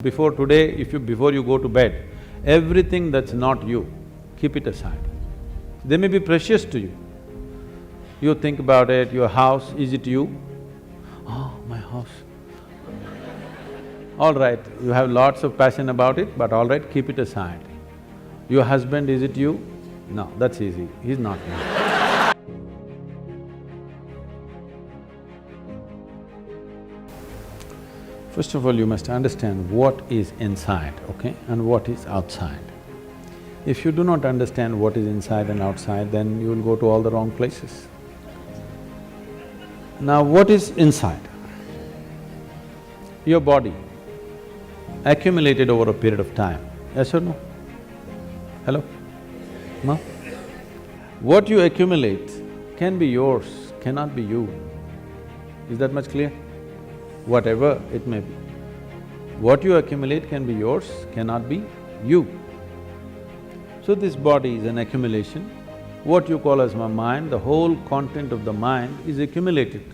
Before you go to bed, everything that's not you, keep it aside. They may be precious to you. You think about it, your house, is it you? Oh, my house. All right, you have lots of passion about it, but all right, keep it aside. Your husband, is it you? No, that's easy, he's not me. First of all, you must understand what is inside, okay, and what is outside. If you do not understand what is inside and outside, then you will go to all the wrong places. Now, what is inside? Your body, accumulated over a period of time, yes or no? Hello? No? What you accumulate can be yours, cannot be you. Is that much clear? Whatever it may be. What you accumulate can be yours, cannot be you. So this body is an accumulation. What you call as my mind, the whole content of the mind is accumulated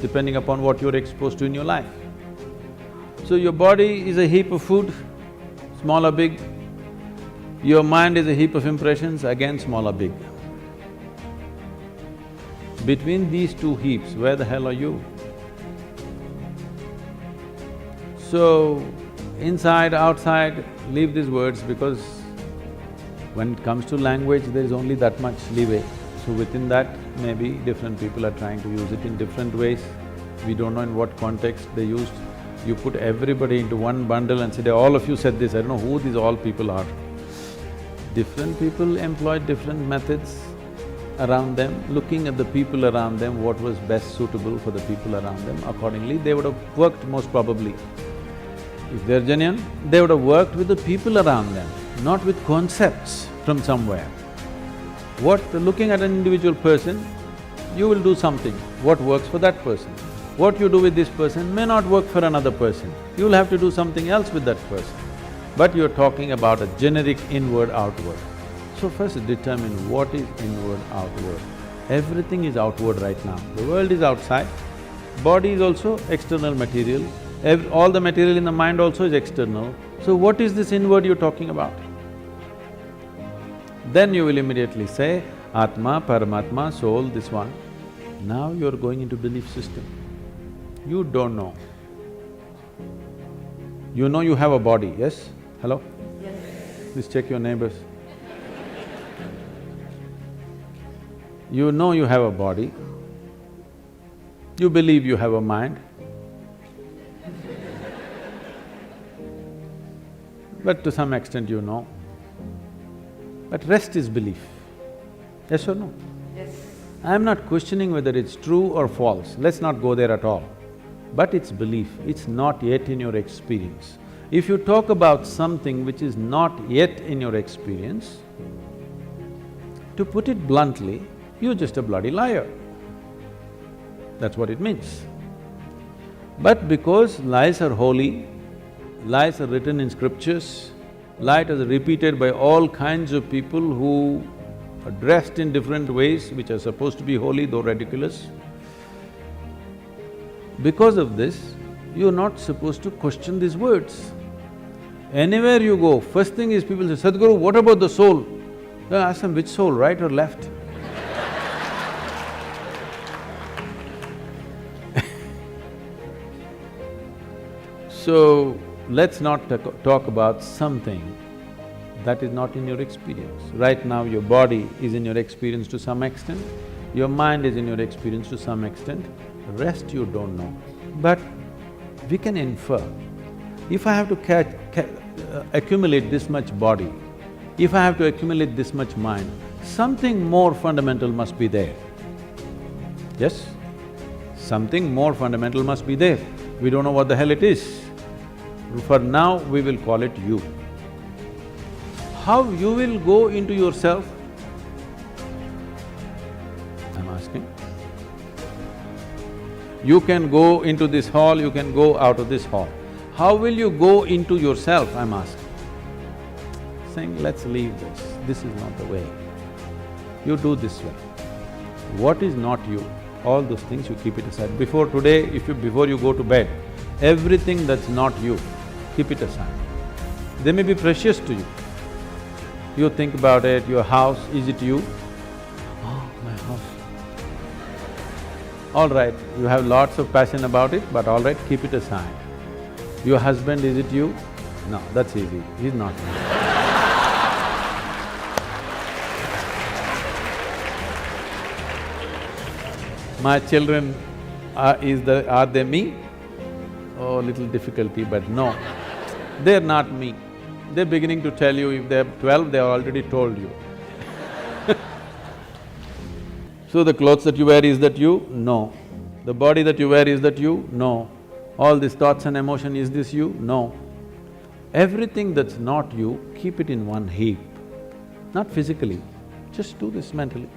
depending upon what you're exposed to in your life. So your body is a heap of food, small or big. Your mind is a heap of impressions, again small or big. Between these two heaps, where the hell are you? So, inside, outside, leave these words because when it comes to language, there is only that much leeway. So within that, maybe different people are trying to use it in different ways. We don't know in what context they used. You put everybody into one bundle and say, all of you said this, I don't know who these all people are. Different people employed different methods around them, looking at the people around them, what was best suitable for the people around them. Accordingly, they would have worked most probably. If they're genuine, they would have worked with the people around them, not with concepts from somewhere. Looking at an individual person, you will do something, what works for that person. What you do with this person may not work for another person, you'll have to do something else with that person. But you're talking about a generic inward-outward. So first determine what is inward-outward. Everything is outward right now. The world is outside, body is also external material, all the material in the mind also is external. So what is this inward you're talking about? Then you will immediately say, Atma, Paramatma, soul, this one. Now you're going into belief system. You don't know. You know you have a body, yes? Hello? Yes. Please check your neighbors. You know you have a body. You believe you have a mind. But to some extent you know. But rest is belief. Yes or no? Yes. I'm not questioning whether it's true or false, let's not go there at all. But it's belief, it's not yet in your experience. If you talk about something which is not yet in your experience, to put it bluntly, you're just a bloody liar. That's what it means. But because lies are holy, lies are written in scriptures, lies are repeated by all kinds of people who are dressed in different ways, which are supposed to be holy though ridiculous. Because of this, you're not supposed to question these words. Anywhere you go, first thing is people say, Sadhguru, what about the soul? Then ask them, which soul, right or left? So, let's not talk about something that is not in your experience. Right now, your body is in your experience to some extent, your mind is in your experience to some extent, rest you don't know. But we can infer. If I have to accumulate this much body, if I have to accumulate this much mind, something more fundamental must be there. Yes? Something more fundamental must be there. We don't know what the hell it is. For now, we will call it you. How you will go into yourself? I'm asking. You can go into this hall, you can go out of this hall. How will you go into yourself, I'm asking? Saying, let's leave this is not the way. You do this way. What is not you, all those things you keep it aside. Before you go to bed, everything that's not you, keep it aside. They may be precious to you. You think about it, your house, is it you? Oh, my house. All right, you have lots of passion about it, but all right, keep it aside. Your husband, is it you? No, that's easy, he's not me. My children, are they me? Oh, little difficulty, but no, they're not me. They're beginning to tell you, if they're 12, they've already told you. So the clothes that you wear, is that you? No. The body that you wear, is that you? No. All these thoughts and emotion, is this you? No. Everything that's not you, keep it in one heap. Not physically, just do this mentally.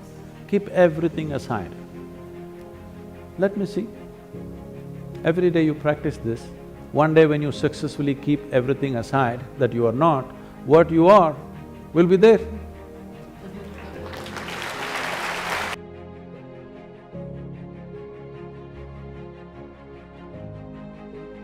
Keep everything aside. Let me see. Every day you practice this. One day when you successfully keep everything aside that you are not, what you are will be there.